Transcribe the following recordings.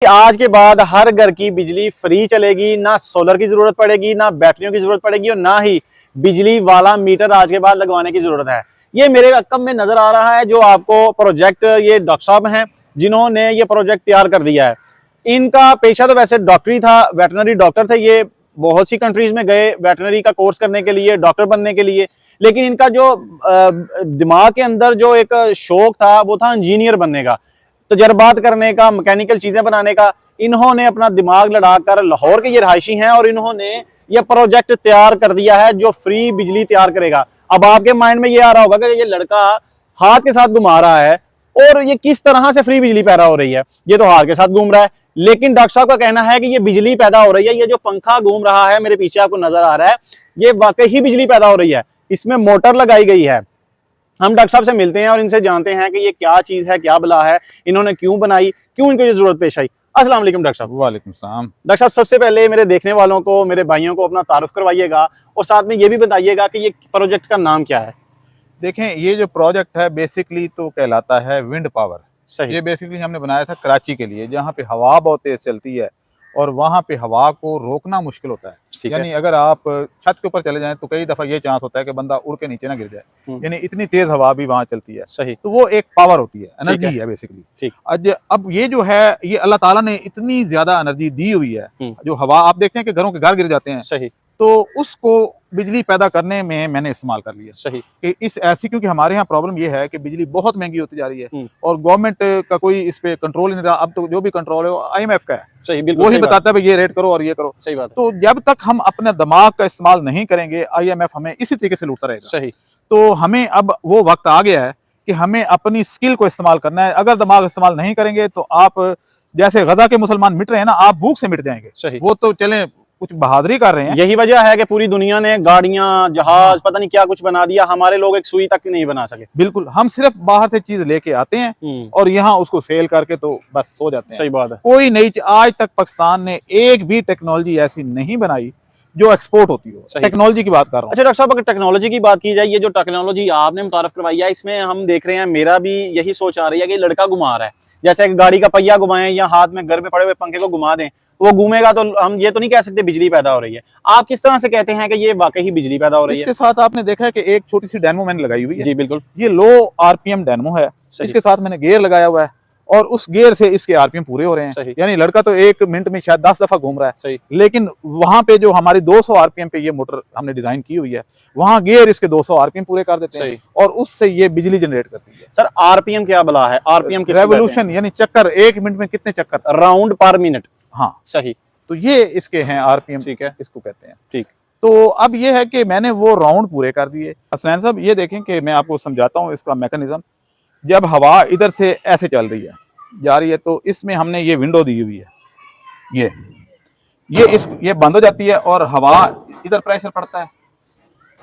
आज के बाद हर घर की बिजली फ्री चलेगी, ना सोलर की जरूरत पड़ेगी, ना बैटरियों की जरूरत पड़ेगी और ना ही बिजली वाला मीटर आज के बाद लगवाने की जरूरत है। ये मेरे रकम में नजर आ रहा है जो आपको प्रोजेक्ट, ये डॉक्टर साहब हैं जिन्होंने ये प्रोजेक्ट तैयार कर दिया है। इनका पेशा तो वैसे डॉक्टरी था, वेटनरी डॉक्टर थे। ये बहुत सी कंट्रीज में गए वेटनरी का कोर्स करने के लिए, डॉक्टर बनने के लिए, लेकिन इनका जो दिमाग के अंदर जो एक शौक था वो था इंजीनियर बनने का, तजर्बात करने का, मैकेनिकल चीजें बनाने का। इन्होंने अपना दिमाग लड़ाकर, लाहौर के ये रहायशी हैं और इन्होंने ये प्रोजेक्ट तैयार कर दिया है जो फ्री बिजली तैयार करेगा। अब आपके माइंड में ये आ रहा होगा कि ये लड़का हाथ के साथ घुमा रहा है और ये किस तरह से फ्री बिजली पैदा हो रही है, ये तो हाथ के साथ घूम रहा है। लेकिन डॉक्टर साहब का कहना है कि ये बिजली पैदा हो रही है, ये जो पंखा घूम रहा है मेरे पीछे आपको नजर आ रहा है, ये वाकई ही बिजली पैदा हो रही है। इसमें मोटर लगाई गई है। हम डॉक्टर साहब से मिलते हैं और इनसे जानते हैं कि ये क्या चीज है, क्या बला है, इन्होंने क्यों बनाई, क्यों इनको ये जरूरत पेश आई। अस्सलाम वालेकुम डॉक्टर साहब। वालेकुम सलाम। डॉक्टर साहब, सबसे पहले मेरे देखने वालों को, मेरे भाइयों को अपना तारुफ करवाइएगा और साथ में ये भी बताइएगा कि ये प्रोजेक्ट का नाम क्या है। देखें, ये जो प्रोजेक्ट है बेसिकली तो कहलाता है विंड पावर। सही। ये बेसिकली हमने बनाया था कराची के लिए, जहाँ पे हवा बहुत तेज चलती है और वहाँ पे हवा को रोकना मुश्किल होता है। यानी अगर आप छत के ऊपर चले जाएं तो कई दफा ये चांस होता है कि बंदा उड़ के नीचे ना गिर जाए, यानी इतनी तेज हवा भी वहाँ चलती है। सही। तो वो एक पावर होती है, एनर्जी है बेसिकली। ठीक। अब ये जो है, ये अल्लाह ताला ने इतनी ज्यादा एनर्जी दी हुई है। जो हवा आप देखते हैं कि घरों के घर गिर जाते हैं, सही, तो उसको बिजली पैदा करने में मैंने इस्तेमाल कर लिया। सही। कि इस ऐसी, क्योंकि हमारे यहाँ प्रॉब्लम ये है कि बिजली बहुत महंगी होती जा रही है और गवर्नमेंट का कोई इस पे कंट्रोल नहीं रहा। अब तो जो भी कंट्रोल है वो IMF का है। सही, बिल्कुल। वही बताता है भाई ये रेट करो और ये करो। सही बात है। तो जब तक हम अपने दिमाग का इस्तेमाल नहीं करेंगे, IMF हमें इसी तरीके से लूटता रहेगा। सही। तो हमें अब वो वक्त आ गया है कि हमें अपनी स्किल को इस्तेमाल करना है। अगर दिमाग इस्तेमाल नहीं करेंगे तो आप, जैसे गजा के मुसलमान मिट रहे हैं ना, आप भूख से मिट जाएंगे। सही। वो तो चलें कुछ बहादुरी कर रहे हैं। यही वजह है कि पूरी दुनिया ने गाड़ियां, जहाज, पता नहीं क्या कुछ बना दिया, हमारे लोग एक सुई तक नहीं बना सके। बिल्कुल, हम सिर्फ बाहर से चीज लेके आते हैं और यहाँ उसको सेल करके तो बस सो जाते हैं। सही बात है। कोई नई, आज तक पाकिस्तान ने एक भी टेक्नोलॉजी ऐसी नहीं बनाई जो एक्सपोर्ट होती हो। टेक्नोलॉजी की बात कर रहा हूँ। अच्छा डॉक्टर साहब, अगर टेक्नोलॉजी की बात की जाए, ये जो टेक्नोलॉजी आपने मुतारफ करवाई है, इसमें हम देख रहे हैं, मेरा भी यही सोच आ रही है कि लड़का घुमा रहा है, जैसे एक गाड़ी का पहिया घुमाएं या हाथ में घर में पड़े हुए पंखे को घुमा दें, वो घूमेगा, तो हम ये तो नहीं कह सकते बिजली पैदा हो रही है। आप किस तरह से कहते हैं कि ये वाकई ही बिजली पैदा हो रही है? इसके साथ आपने देखा है कि एक छोटी सी डायनमो मैंने लगाई हुई है। जी बिल्कुल। ये लो RPM डायनमो है। इसके साथ मैंने गियर लगाया हुआ है और उस गियर से इसके RPM पूरे हो रहे हैं। यानी लड़का तो 1 मिनट में शायद 10 दफा घूम रहा है। सही। लेकिन वहां पे जो हमारी 200 RPM पे ये मोटर हमने डिजाइन की हुई है, वहां गियर इसके 200 RPM पूरे कर देते हैं और उससे ये बिजली जनरेट करती है। सर, RPM क्या बला है? RPM किस रेवोल्यूशन, यानी चक्कर, 1 मिनट में कितने चक्कर, राउंड पर मिनट। हाँ सही। तो ये इसके हैं RPM। ठीक है, इसको कहते हैं। ठीक। तो अब ये है कि मैंने वो राउंड पूरे कर दिए। हसनैन साहब, ये देखें कि मैं आपको समझाता हूँ इसका मैकेनिज्म। जब हवा इधर से ऐसे चल रही है, जा रही है, तो इसमें हमने ये विंडो दी हुई है, ये बंद हो जाती है और हवा इधर प्रेशर पड़ता है,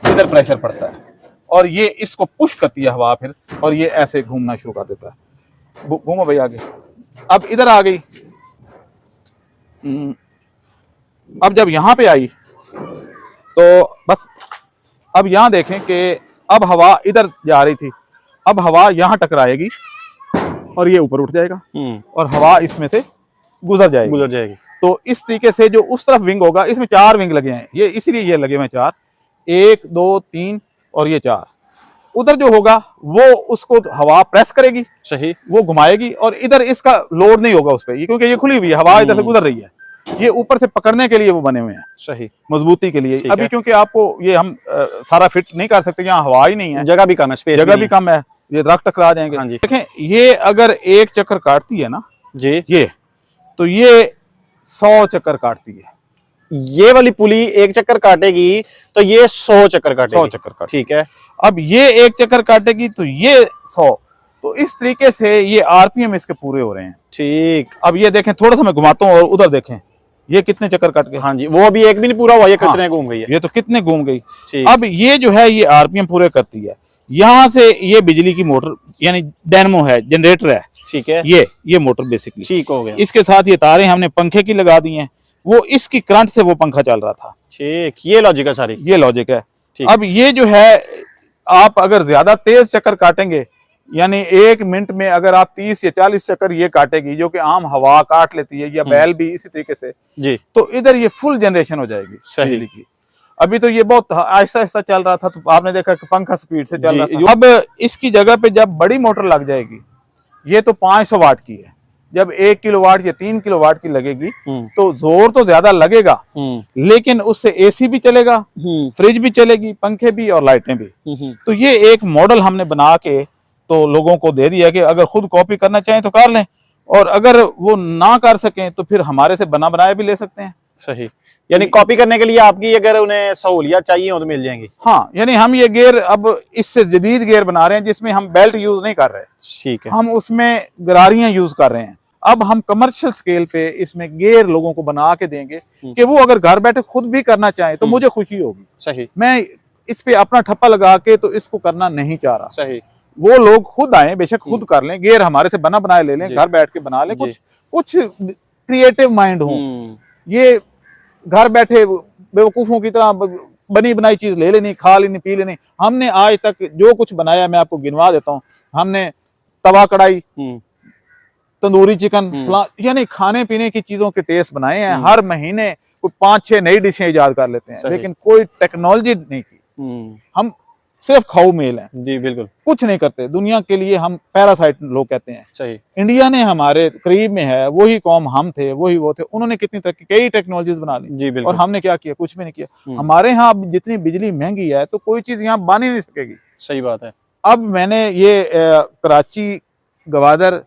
इधर प्रेशर पड़ता है और ये इसको पुश करती है हवा फिर, और ये ऐसे घूमना शुरू कर देता है। घूमो भाई आगे। अब इधर आ गई। अब जब यहाँ पे आई तो बस, अब यहाँ देखें कि अब हवा इधर जा रही थी, अब हवा यहाँ टकराएगी और ये ऊपर उठ जाएगा और हवा इसमें से गुजर जाएगी। तो इस तरीके से जो उस तरफ विंग होगा, इसमें 4 विंग लगे हैं, ये इसलिए ये लगे हुए हैं 4, 1 2 3 और ये 4। उधर जो होगा वो उसको हवा प्रेस करेगी। सही। वो घुमाएगी और इधर इसका लोड नहीं होगा उस पर, क्योंकि ये खुली हुई है, हवा इधर से गुजर रही है। ये ऊपर से पकड़ने के लिए वो बने हुए हैं। सही। मजबूती के लिए। अभी क्योंकि आपको ये हम सारा फिट नहीं कर सकते, यहाँ हवा ही नहीं है, जगह भी कम है, स्पेस जगह भी कम है, ये दरख्त टकरा जाएंगे। हाँ जी। देखें, ये अगर 1 चक्कर काटती है ना जी, ये तो ये 100 चक्कर काटती है। ये वाली पुली 1 चक्कर काटेगी तो ये 100 चक्कर काटेगी। 100 चक्कर काटेगी। ठीक है। अब ये 1 चक्कर काटेगी तो ये 100। तो इस तरीके से ये RPM इसके पूरे हो रहे हैं। ठीक। अब ये देखें, थोड़ा सा मैं घुमाता हूँ और उधर देखें ये कितने चक्कर कट गए। हाँ जी, वो अभी एक भी नहीं पूरा हुआ, ये कितने घूम गई है, ये तो कितने घूम गई। अब ये जो है ये RPM पूरे करती है। यहाँ से ये बिजली की मोटर, यानी डायनमो है, जनरेटर है। ठीक है। ये मोटर बेसिकली ठीक हो गया। इसके साथ ये तारें हमने पंखे की लगा दी हैं, वो इसकी करंट से वो पंखा चल रहा था। ठीक, ये लॉजिक है सारी, ये लॉजिक है। अब ये जो है, आप अगर ज्यादा तेज चक्कर काटेंगे यानी 1 मिनट में अगर आप 30 या 40 चक्कर ये काटेगी, जो कि आम हवा काट लेती है, या बैल भी इसी तरीके से जी, तो इधर ये फुल जनरेशन हो जाएगी सही। बिजली की। अभी तो ये बहुत आहिस्ता आहिस्ता चल रहा था, तो आपने देखा कि पंखा स्पीड से चल जी, रहा था। अब इसकी जगह पे जब बड़ी मोटर लग जाएगी, ये तो 500 वाट की है, जब 1 किलोवाट या 3 किलोवाट की लगेगी तो जोर तो ज्यादा लगेगा, लेकिन उससे एसी भी चलेगा, फ्रिज भी चलेगी, पंखे भी और लाइटें भी। तो ये एक मॉडल हमने बना के तो लोगों को दे दिया कि अगर खुद कॉपी करना चाहें तो कर लें, और अगर वो ना कर सकें तो फिर हमारे से बना बनाया भी ले सकते हैं। सही। यानी कॉपी करने के लिए आपकी अगर उन्हें सहूलियत चाहिए हो तो मिल जाएंगी। हाँ, यानी हम ये गियर अब इससे जदीद गियर बना रहे हैं जिसमें हम बेल्ट यूज नहीं कर रहे, ठीक है, हम उसमें गरारियां यूज कर रहे हैं। अब हम कमर्शियल स्केल पे इसमें गियर लोगों को बना के देंगे कि वो अगर घर बैठे खुद भी करना चाहे तो मुझे खुशी होगी। सही। मैं इस पे अपना ठप्पा लगा के तो इसको करना नहीं चाह रहा। सही। वो लोग खुद आए, बेशक खुद कर लें, गियर हमारे से बना बनाए ले लें, घर बैठ के बना लें, कुछ क्रिएटिव माइंड हो। ये घर बैठे बेवकूफों की तरह बनी बनाई चीज ले लेनी, खा लेनी, पी लेनी। हमने आज तक जो कुछ बनाया मैं आपको गिनवा देता हूँ। हमने तवा कढ़ाई, तंदूरी चिकन, यानी खाने पीने की चीजों के टेस्ट बनाए हैं। हर महीने कोई 5-6 नई डिशें इजाद कर लेते हैं, लेकिन कोई टेक्नोलॉजी नहीं की। हम सिर्फ खाओ मेल हैं जी, बिल्कुल कुछ नहीं करते। दुनिया के लिए हम पैरासाइट लोग कहते हैं। सही। इंडिया ने हमारे करीब में है, वही कौम हम थे, वही वो थे, उन्होंने कितनी तरक्की, कई टेक्नोलॉजीज बना ली जी, बिल्कुल। और हमने क्या किया? कुछ भी नहीं किया। हमारे यहाँ अब जितनी बिजली महंगी है तो कोई चीज यहाँ बन ही नहीं सकेगी। सही बात है। अब मैंने ये कराची, गवादर,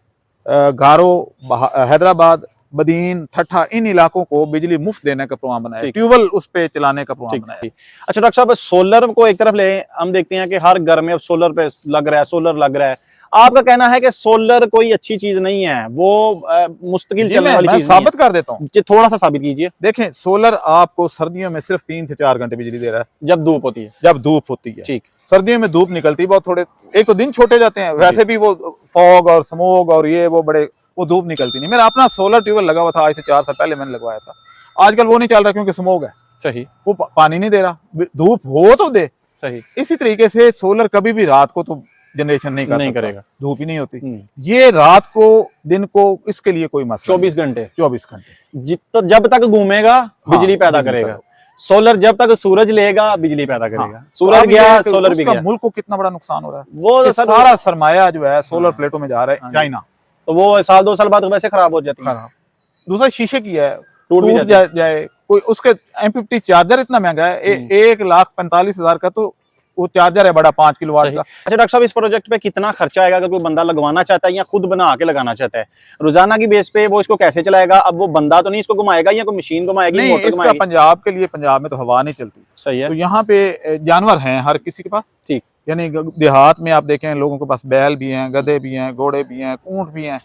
गारो, हैदराबाद, बदीन, ठट्ठा, इन इलाकों को बिजली मुफ्त देने का प्रोग्राम बनाया, ट्यूबवेल उस पे चलाने का प्रोग्राम बनाया। अच्छा डॉक्टर साहब, सोलर को एक तरफ ले, हम देखते हैं कि हर घर में अब सोलर पे लग रहा है, सोलर लग रहा है। आपका कहना है कि सोलर कोई अच्छी चीज नहीं है, वो मुस्तकिल चलने वाली चीज साबित कर देता हूँ। थोड़ा सा साबित कीजिए। देखें, सोलर आपको सर्दियों में सिर्फ 3 से 4 घंटे बिजली दे रहा है, जब धूप होती है। जब धूप होती है, ठीक। सर्दियों में धूप निकलती है बहुत थोड़े, एक तो दिन छोटे जाते हैं, वैसे भी वो फॉग और स्मोक और ये वो बड़े, वो धूप निकलती नहीं। मेरा अपना सोलर ट्यूबवेल लगा हुआ था, आज से 4 साल पहले मैंने लगवाया था। आजकल वो नहीं चल रहा क्योंकि स्मोक है। सही। वो पानी नहीं दे रहा, धूप हो तो दे। सही। इसी तरीके से सोलर कभी भी रात को तो जनरेशन नहीं करेगा, धूप ही नहीं होती। ये रात को, दिन को, इसके लिए कोई मसला 24 घंटे 24 घंटे जब तक घूमेगा बिजली पैदा करेगा। सोलर जब तक सूरज लेगा बिजली पैदा करेगा। सूरज गया, सोलर भी गया। मुल्क को कितना बड़ा नुकसान हो रहा है। वो सारा सरमाया जो है सोलर प्लेटों में जा रहा है, चाइना। तो वो साल 2 साल बाद वैसे खराब हो जाती है। दूसरा शीशे की है, टूट जाए कोई। उसके M50 चार्जर इतना महंगा है, 1,45,000 का तो वो चार्जर है बड़ा, 5 किलोवाट का। अच्छा डॉक्टर साहब, इस प्रोजेक्ट पे कितना खर्चा आएगा अगर कोई बंदा लगवाना चाहता है या खुद बना के लगाना चाहता है? रोजाना की बेस पे वो इसको कैसे चलाएगा? अब वो बंदा तो नहीं इसको घुमाएगा या कोई मशीन घुमाएगी? नहीं, इसका पंजाब के लिए, पंजाब में तो हवा नहीं चलती। सही है। तो यहाँ पे जानवर हैं हर किसी के पास, ठीक। यानी देहात में आप देखें लोगों के पास बैल भी हैं, गधे भी हैं, घोड़े भी हैं, ऊंट भी हैं।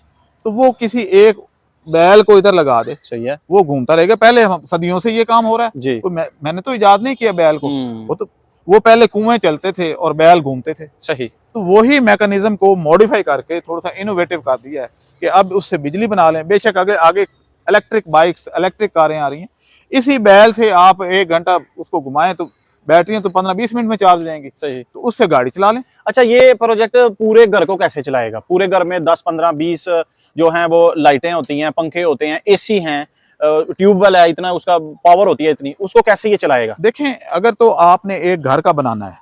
तो वो किसी एक बैल को इधर लगा दे, सही है, वो घूमता रहेगा। पहले सदियों से ये काम हो रहा है जी। तो मैंने तो इजाद नहीं किया बैल को, वो पहले कुएं चलते थे और बैल घूमते थे। सही। तो वही मैकेनिज्म को मॉडिफाई करके थोड़ा सा इनोवेटिव कर दिया है कि अब उससे बिजली बना लें। बेशक आगे इलेक्ट्रिक बाइक्स, इलेक्ट्रिक कारें आ रही हैं। इसी बैल से आप 1 घंटा उसको घुमाएं तो बैटरियां तो 15-20 मिनट में चार्ज हो जाएंगी। सही। तो उससे गाड़ी चला लें। अच्छा, ये प्रोजेक्ट पूरे घर को कैसे चलाएगा? पूरे घर में 10, 15, 20 जो हैं वो लाइटें होती हैं, पंखे होते हैं, एसी हैं, ट्यूबवेल है, इतना उसका पावर होती है इतनी, उसको कैसे ये चलाएगा? देखें, अगर तो आपने एक घर का बनाना है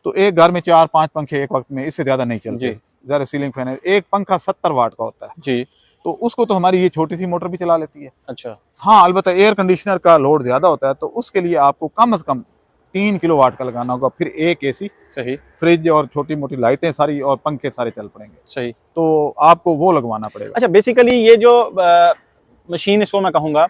तो एक घर में 4-5 पंखे एक वक्त में, इससे ज्यादा नहीं चलते। जरा सीलिंग फैन है, एक पंखा 70 वाट का होता है जी। तो उसको तो हमारी ये छोटी सी मोटर भी चला लेती है। अच्छा। हाँ, अलबत्ता एयर कंडीशनर का लोड ज्यादा होता है तो उसके लिए आपको कम से कम 3 किलोवाट का लगाना होगा, फिर एक एसी, सही, फ्रिज और छोटी मोटी लाइटें सारी और पंखे सारे चल पड़ेंगे। सही। तो आपको वो लगवाना पड़ेगा। अच्छा, बेसिकली ये जो मशीन, इसको मैं कहूँगा,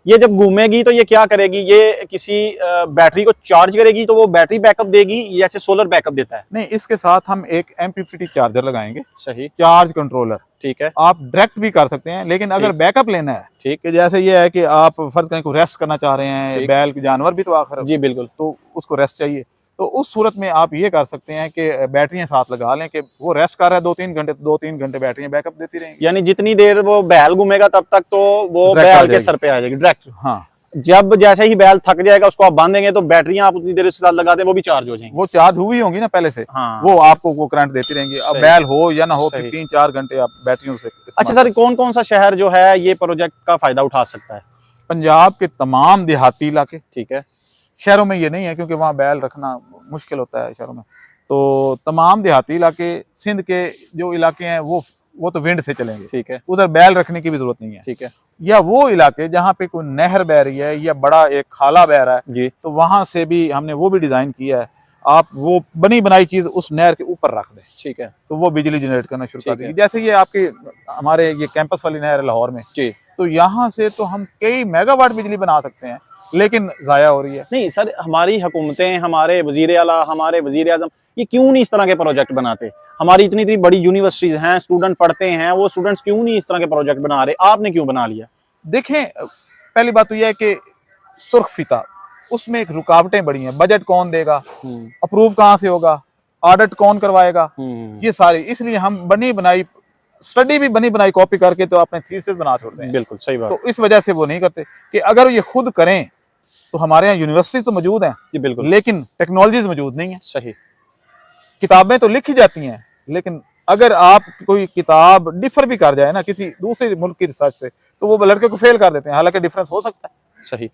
ये जब घूमेगी तो ये क्या करेगी? ये किसी बैटरी को चार्ज करेगी तो वो बैटरी बैकअप देगी, जैसे सोलर बैकअप देता है? नहीं, इसके साथ हम एक MPPT चार्जर लगाएंगे। सही। चार्ज कंट्रोलर, ठीक है। आप डायरेक्ट भी कर सकते हैं, लेकिन अगर बैकअप लेना है, ठीक है, जैसे ये है कि आप फर्ज करें को रेस्ट करना चाह रहे हैं, बैल के जानवर भी तो आखिर, जी बिल्कुल, तो उसको रेस्ट चाहिए, तो उस सूरत में आप ये कर सकते हैं कि बैटरियां साथ लगा लें कि वो रेस्ट कर रहा है 2-3 घंटे, 2-3 घंटे बैटरियां बैकअप देती रहेंगी। यानी जितनी देर वो बैल घूमेगा तब तक तो वो बैल के सर पे आ जाएगी डायरेक्ट। हाँ। जब जैसे ही बैल थक जाएगा उसको आप बांधेंगे तो बैटरियां आप उतनी देर से साथ लगाते हैं वो भी चार्ज हो जाएंगी। वो चार्ज हुई होंगी ना पहले से, हाँ। वो आपको वो करंट देती रहेंगी। अब सही। बैल हो या ना हो, सही। फिर 3-4 घंटे आप बैटरियों से अच्छा इस्तेमाल सर, कौन कौन सा शहर जो है ये प्रोजेक्ट का फायदा उठा सकता है? पंजाब के तमाम देहाती इलाके, ठीक है। शहरों में ये नहीं है क्योंकि वहाँ बैल रखना मुश्किल होता है शहरों में। तो तमाम देहाती इलाके, सिंध के जो इलाके हैं वो तो विंड से चलेंगे, ठीक है। उधर बैल रखने की भी जरूरत नहीं है। ठीक है या वो इलाके जहाँ पे कोई नहर बह रही है या बड़ा एक खाला बह रहा है, जी। तो वहां से भी हमने वो भी डिजाइन किया है, आप वो बनी बनाई चीज उस नहर के ऊपर रख दें, ठीक है तो वो बिजली जनरेट करना शुरू कर ठीक देगी। है। जैसे ये आपके हमारे ये कैंपस वाली नहर है लाहौर में, जी। तो यहाँ से तो हम कई मेगावाट बिजली बना सकते हैं, लेकिन जाया हो रही है। नहीं सर, हमारी हुकूमतें, हमारे वजीर आला, हमारे वजीर आजम ये क्यों नहीं इस तरह के प्रोजेक्ट बनाते? हमारी इतनी इतनी बड़ी यूनिवर्सिटीज हैं, स्टूडेंट पढ़ते हैं, वो स्टूडेंट्स क्यों नहीं इस तरह के प्रोजेक्ट बना रहे? आपने क्यों बना लिया? देखें, पहली बात तो यह है कि सुर्ख फीता, उसमें एक रुकावटें बड़ी हैं। बजट कौन देगा, अप्रूव कहाँ से होगा, ऑडिट कौन करवाएगा, ये सारी, इसलिए हम बनी बनाई स्टडी भी बनी बनाई कॉपी करके तो अपने थीसिस बना छोड़ते हैं। बिल्कुल सही बात। तो इस वजह से वो नहीं करते कि अगर ये खुद करें तो हमारे यहाँ यूनिवर्सिटी तो मौजूद हैं जी बिल्कुल लेकिन टेक्नोलॉजीज मौजूद नहीं है। सही। किताबें तो लिखी जाती हैं, लेकिन अगर आप कोई किताब डिफर भी कर जाए ना किसी दूसरे मुल्क की रिसर्च से, तो वो लड़के को फेल कर देते हैं, हालांकि डिफरेंस हो सकता है। सही।